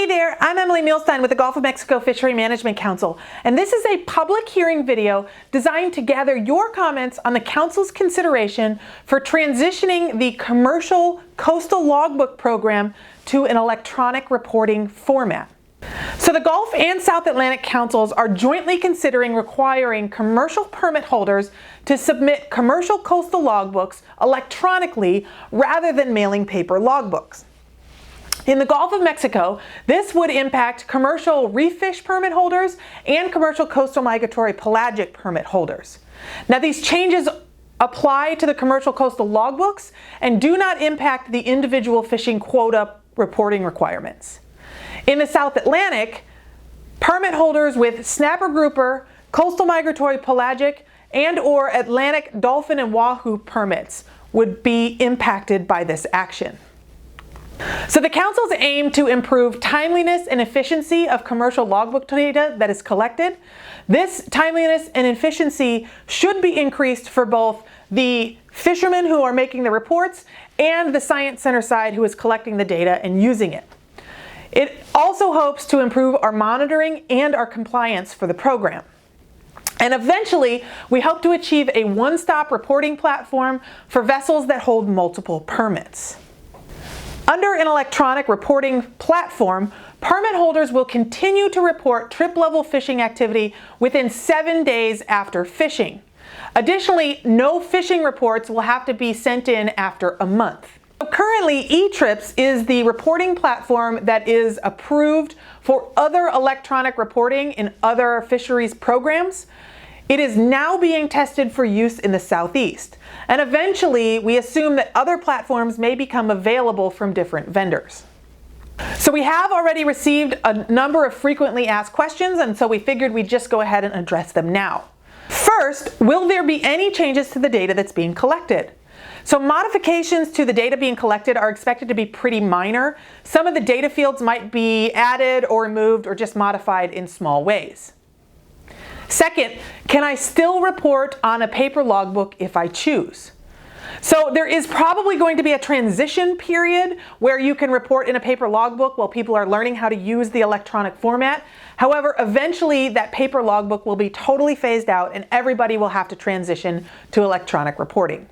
Hey there, I'm Emily Mielstein with the Gulf of Mexico Fishery Management Council, and this is a public hearing video designed to gather your comments on the Council's consideration for transitioning the Commercial Coastal Logbook program to an electronic reporting format. So the Gulf and South Atlantic Councils are jointly considering requiring commercial permit holders to submit commercial coastal logbooks electronically rather than mailing paper logbooks. In the Gulf of Mexico, this would impact commercial reef fish permit holders and commercial coastal migratory pelagic permit holders. Now, these changes apply to the commercial coastal logbooks and do not impact the individual fishing quota reporting requirements. In the South Atlantic, permit holders with snapper grouper, coastal migratory pelagic, and/or Atlantic dolphin and wahoo permits would be impacted by this action. So the Council's aim to improve timeliness and efficiency of commercial logbook data that is collected. This timeliness and efficiency should be increased for both the fishermen who are making the reports and the Science Center side who is collecting the data and using it. It also hopes to improve our monitoring and our compliance for the program. And eventually, we hope to achieve a one-stop reporting platform for vessels that hold multiple permits. Under an electronic reporting platform, permit holders will continue to report trip-level fishing activity within 7 days after fishing. Additionally, no fishing reports will have to be sent in after a month. Currently, eTrips is the reporting platform that is approved for other electronic reporting in other fisheries programs. It is now being tested for use in the Southeast, and eventually we assume that other platforms may become available from different vendors. So we have already received a number of frequently asked questions, and so we figured we'd just go ahead and address them now. First, will there be any changes to the data that's being collected? So modifications to the data being collected are expected to be pretty minor. Some of the data fields might be added or removed or just modified in small ways. Second, can I still report on a paper logbook if I choose? So there is probably going to be a transition period where you can report in a paper logbook while people are learning how to use the electronic format. However, eventually that paper logbook will be totally phased out and everybody will have to transition to electronic reporting.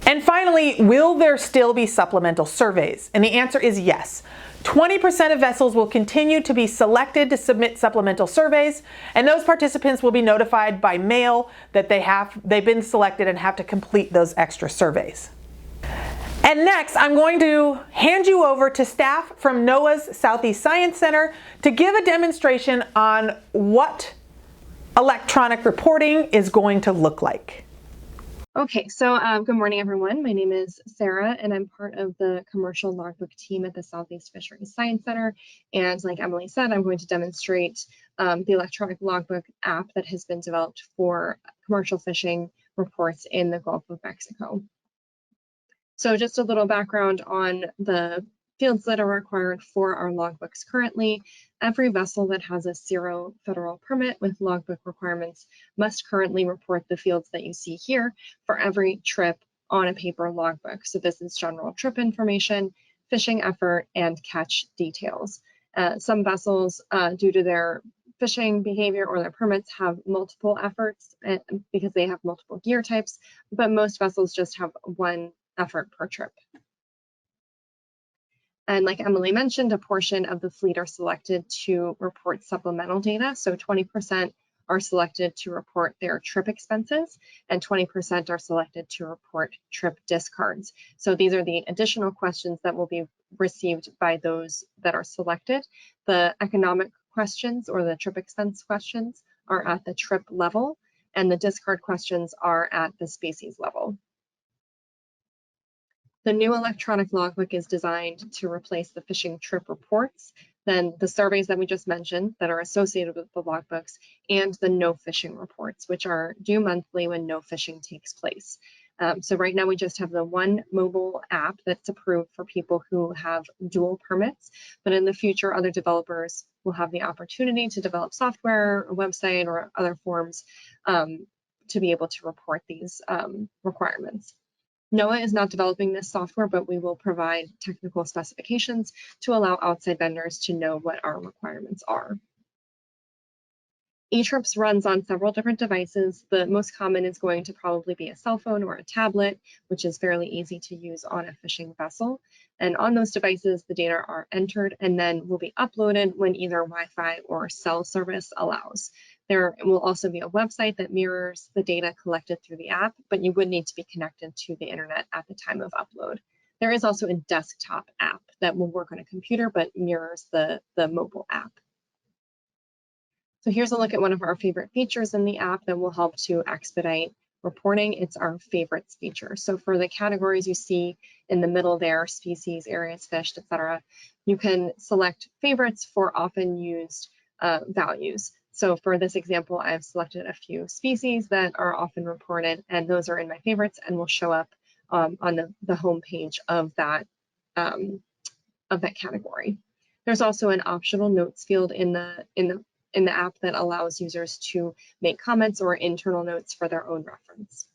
And finally, will there still be supplemental surveys? And the answer is yes. 20% of vessels will continue to be selected to submit supplemental surveys, and those participants will be notified by mail that they've been selected and have to complete those extra surveys. And next, I'm going to hand you over to staff from NOAA's Southeast Science Center to give a demonstration on what electronic reporting is going to look like. Okay, so good morning, everyone. My name is Sarah, and I'm part of the commercial logbook team at the Southeast Fisheries Science Center. And like Emily said, I'm going to demonstrate the electronic logbook app that has been developed for commercial fishing reports in the Gulf of Mexico. So just a little background on the fields that are required for our logbooks currently. Every vessel that has a zero federal permit with logbook requirements must currently report the fields that you see here for every trip on a paper logbook. So this is general trip information, fishing effort, and catch details. Some vessels, due to their fishing behavior or their permits, have multiple efforts because they have multiple gear types, but most vessels just have one effort per trip. And like Emily mentioned, a portion of the fleet are selected to report supplemental data. So 20% are selected to report their trip expenses, and 20% are selected to report trip discards. So these are the additional questions that will be received by those that are selected. The economic questions or the trip expense questions are at the trip level, and the discard questions are at the species level. The new electronic logbook is designed to replace the fishing trip reports, then the surveys that we just mentioned that are associated with the logbooks, and the no fishing reports, which are due monthly when no fishing takes place. So right now we just have the one mobile app that's approved for people who have dual permits, but in the future other developers will have the opportunity to develop software, a website, or other forms to be able to report these requirements. NOAA is not developing this software, but we will provide technical specifications to allow outside vendors to know what our requirements are. eTrips runs on several different devices. The most common is going to probably be a cell phone or a tablet, which is fairly easy to use on a fishing vessel. And on those devices, the data are entered and then will be uploaded when either Wi-Fi or cell service allows. There will also be a website that mirrors the data collected through the app, but you would need to be connected to the internet at the time of upload. There is also a desktop app that will work on a computer but mirrors the mobile app. So here's a look at one of our favorite features in the app that will help to expedite reporting. It's our favorites feature. So for the categories you see in the middle there, species, areas fished, etc., you can select favorites for often used values. So for this example, I've selected a few species that are often reported, and those are in my favorites and will show up on the home page of that category. There's also an optional notes field in the app that allows users to make comments or internal notes for their own reference.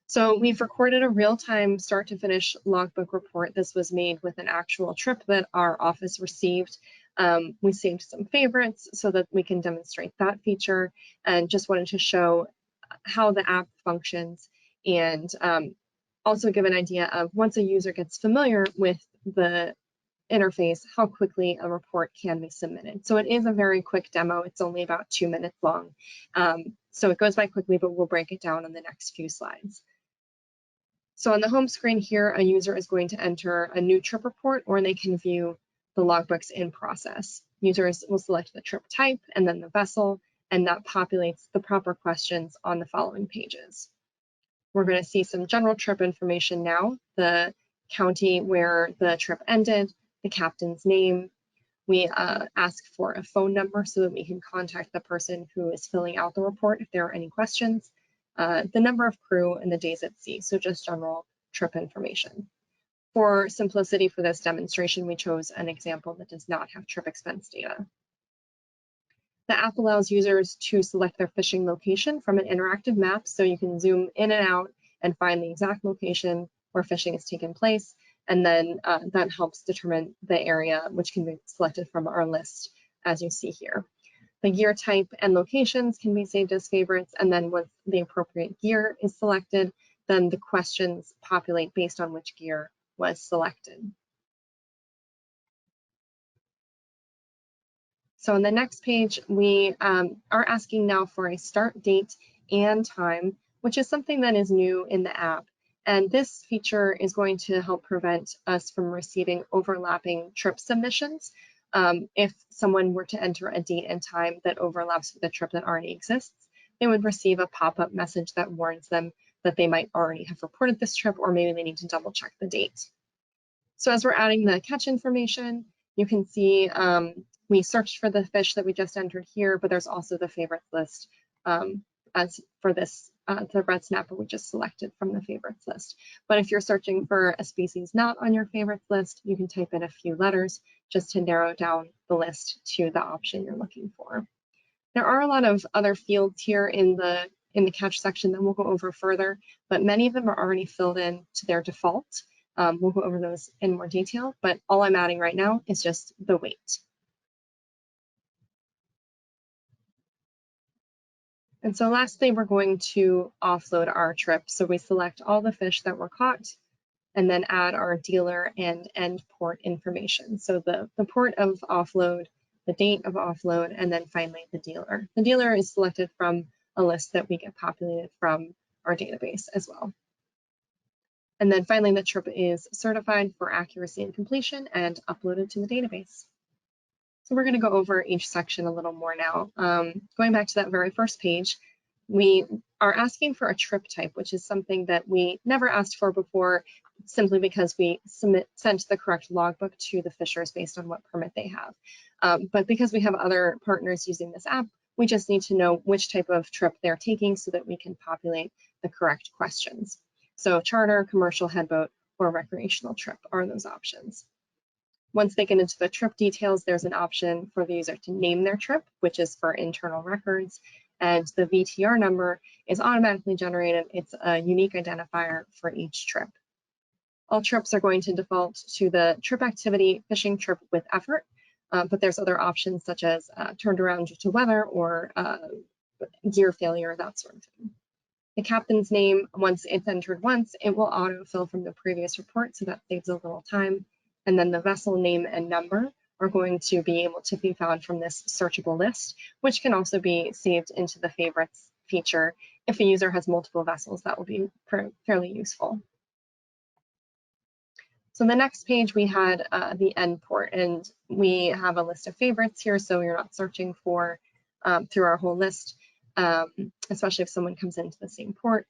So we've recorded a real-time start to finish logbook report. This was made with an actual trip that our office received. We saved some favorites so that we can demonstrate that feature, and just wanted to show how the app functions and also give an idea of once a user gets familiar with the interface, how quickly a report can be submitted. So it is a very quick demo. It's only about 2 minutes long. So it goes by quickly, but we'll break it down on the next few slides. So on the home screen here, a user is going to enter a new trip report, or they can view the logbooks in process. Users will select the trip type and then the vessel, and that populates the proper questions on the following pages. We're going to see some general trip information now, the county where the trip ended, the captain's name. We ask for a phone number so that we can contact the person who is filling out the report if there are any questions, the number of crew, and the days at sea, so just general trip information. For simplicity for this demonstration, we chose an example that does not have trip expense data. The app allows users to select their fishing location from an interactive map, so you can zoom in and out and find the exact location where fishing has taken place. And then that helps determine the area, which can be selected from our list, as you see here. The gear type and locations can be saved as favorites, and then once the appropriate gear is selected, then the questions populate based on which gear was selected. So on the next page, we are asking now for a start date and time, which is something that is new in the app. And this feature is going to help prevent us from receiving overlapping trip submissions. If someone were to enter a date and time that overlaps with a trip that already exists, they would receive a pop-up message that warns them that they might already have reported this trip, or maybe they need to double check the date. So as we're adding the catch information, you can see we searched for the fish that we just entered here, but there's also the favorites list as for this, the red snapper we just selected from the favorites list. But if you're searching for a species not on your favorites list, you can type in a few letters just to narrow down the list to the option you're looking for. There are a lot of other fields here in the catch section that we'll go over further, but many of them are already filled in to their default. We'll go over those in more detail, but all I'm adding right now is just the weight. And so lastly, we're going to offload our trip. So we select all the fish that were caught and then add our dealer and end port information. So the port of offload, the date of offload, and then finally the dealer. The dealer is selected from a list that we get populated from our database as well. And then finally, the trip is certified for accuracy and completion and uploaded to the database. So we're going to go over each section a little more now. Going back to that very first page, we are asking for a trip type, which is something that we never asked for before, simply because we sent the correct logbook to the fishers based on what permit they have. But because we have other partners using this app, we just need to know which type of trip they're taking so that we can populate the correct questions. So charter, commercial headboat, or recreational trip are those options. Once they get into the trip details, there's an option for the user to name their trip, which is for internal records. and the VTR number is automatically generated. It's a unique identifier for each trip. All trips are going to default to the trip activity fishing trip with effort, but there's other options such as turned around due to weather or gear failure, that sort of thing. The captain's name, once it's entered once, it will autofill from the previous report, so that saves a little time. And then the vessel name and number are going to be able to be found from this searchable list, which can also be saved into the favorites feature. If a user has multiple vessels, that will be fairly useful. So the next page, we had the end port, and we have a list of favorites here, so you're not searching for through our whole list, especially if someone comes into the same port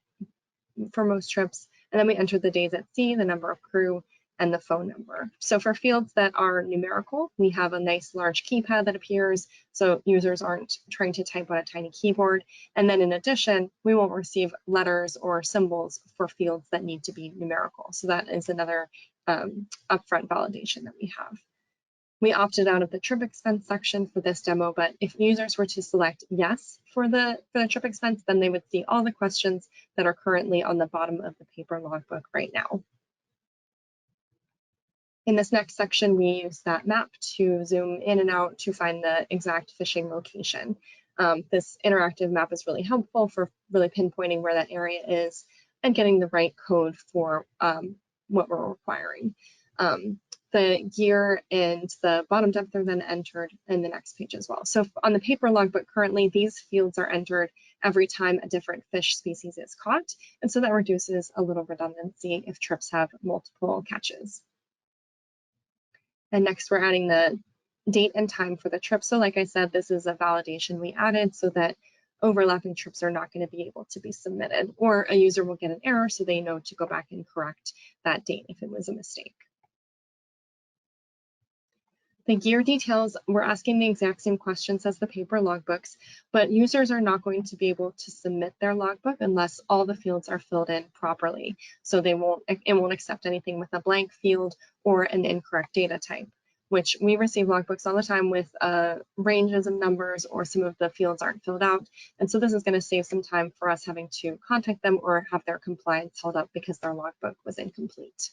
for most trips. And then we enter the days at sea, the number of crew, and the phone number. So for fields that are numerical, we have a nice large keypad that appears, so users aren't trying to type on a tiny keyboard. And then in addition, we won't receive letters or symbols for fields that need to be numerical. So that is another upfront validation that we have. We opted out of the trip expense section for this demo, but if users were to select yes for the trip expense, then they would see all the questions that are currently on the bottom of the paper logbook right now. In this next section, we use that map to zoom in and out to find the exact fishing location. This interactive map is really helpful for really pinpointing where that area is and getting the right code for what we're requiring. The gear and the bottom depth are then entered in the next page as well. So on the paper logbook currently, these fields are entered every time a different fish species is caught. And so that reduces a little redundancy if trips have multiple catches. And next, we're adding the date and time for the trip. So like I said, this is a validation we added so that overlapping trips are not going to be able to be submitted, or a user will get an error so they know to go back and correct that date if it was a mistake. The gear details, we're asking the exact same questions as the paper logbooks, but users are not going to be able to submit their logbook unless all the fields are filled in properly. So it won't accept anything with a blank field or an incorrect data type, which we receive logbooks all the time with ranges of numbers or some of the fields aren't filled out. And so this is going to save some time for us having to contact them or have their compliance held up because their logbook was incomplete.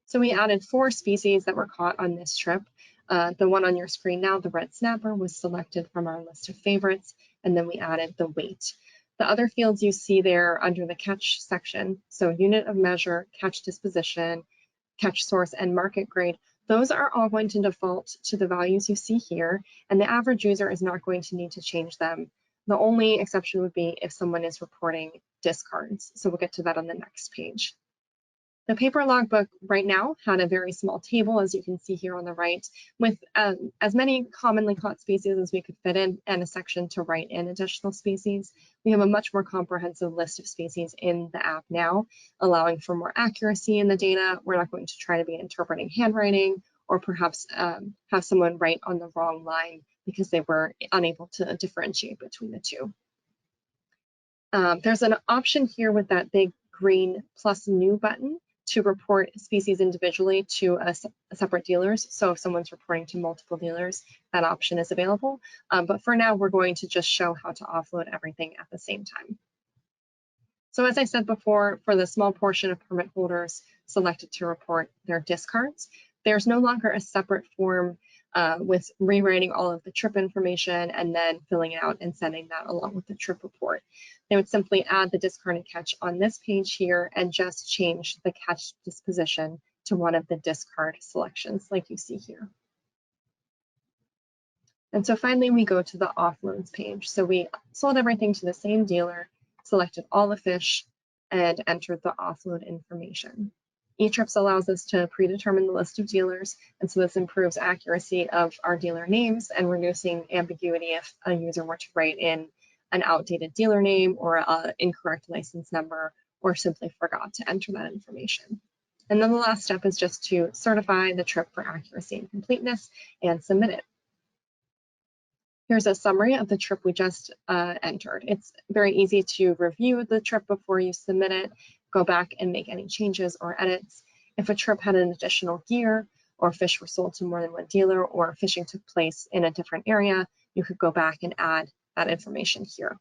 So we added 4 species that were caught on this trip. The one on your screen now, the red snapper, was selected from our list of favorites, and then we added the weight. The other fields you see there under the catch section, so unit of measure, catch disposition, catch source, and market grade, those are all going to default to the values you see here, and the average user is not going to need to change them. The only exception would be if someone is reporting discards. So we'll get to that on the next page. The paper logbook right now had a very small table, as you can see here on the right, with as many commonly caught species as we could fit in and a section to write in additional species. We have a much more comprehensive list of species in the app now, allowing for more accuracy in the data. We're not going to try to be interpreting handwriting or perhaps have someone write on the wrong line because they were unable to differentiate between the two. There's an option here with that big green plus new button to report species individually to separate dealers. So if someone's reporting to multiple dealers, that option is available. But for now, we're going to just show how to offload everything at the same time. So as I said before, for the small portion of permit holders selected to report their discards, there's no longer a separate form with rewriting all of the trip information and then filling it out and sending that along with the trip report. They would simply add the discarded catch on this page here and just change the catch disposition to one of the discard selections like you see here. And so finally, we go to the offloads page. So we sold everything to the same dealer, selected all the fish, and entered the offload information. eTrips allows us to predetermine the list of dealers, and so this improves accuracy of our dealer names and reducing ambiguity if a user were to write in an outdated dealer name or an incorrect license number or simply forgot to enter that information. And then the last step is just to certify the trip for accuracy and completeness and submit it. Here's a summary of the trip we just entered. It's very easy to review the trip before you submit it, go back and make any changes or edits. If a trip had an additional gear or fish were sold to more than one dealer or fishing took place in a different area, you could go back and add that information here.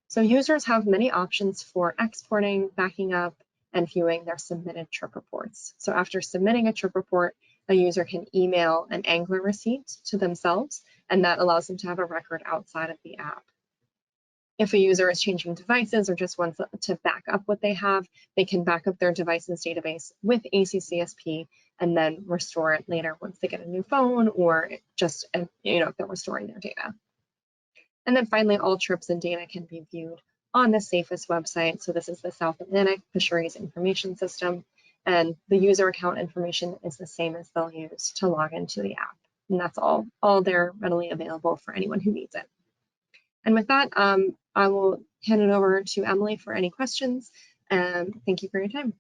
So users have many options for exporting, backing up, and viewing their submitted trip reports. So after submitting a trip report, a user can email an angler receipt to themselves, and that allows them to have a record outside of the app. If a user is changing devices or just wants to back up what they have, they can back up their device's database with ACCSP and then restore it later once they get a new phone or just, if they're restoring their data. And then finally, all trips and data can be viewed on the SAFES website. So this is the South Atlantic Fisheries Information System, and the user account information is the same as they'll use to log into the app. And that's all there readily available for anyone who needs it. And with that, I will hand it over to Emily for any questions. And thank you for your time.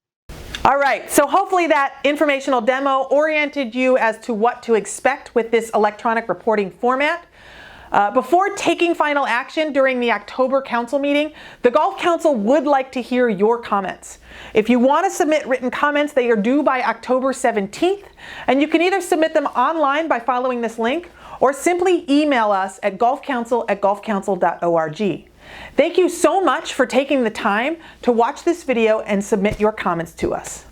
All right, so hopefully that informational demo oriented you as to what to expect with this electronic reporting format. Before taking final action during the October Council meeting, the Gulf Council would like to hear your comments. If you want to submit written comments, they are due by October 17th, and you can either submit them online by following this link or simply email us at gulfcouncil@gulfcouncil.org. Thank you so much for taking the time to watch this video and submit your comments to us.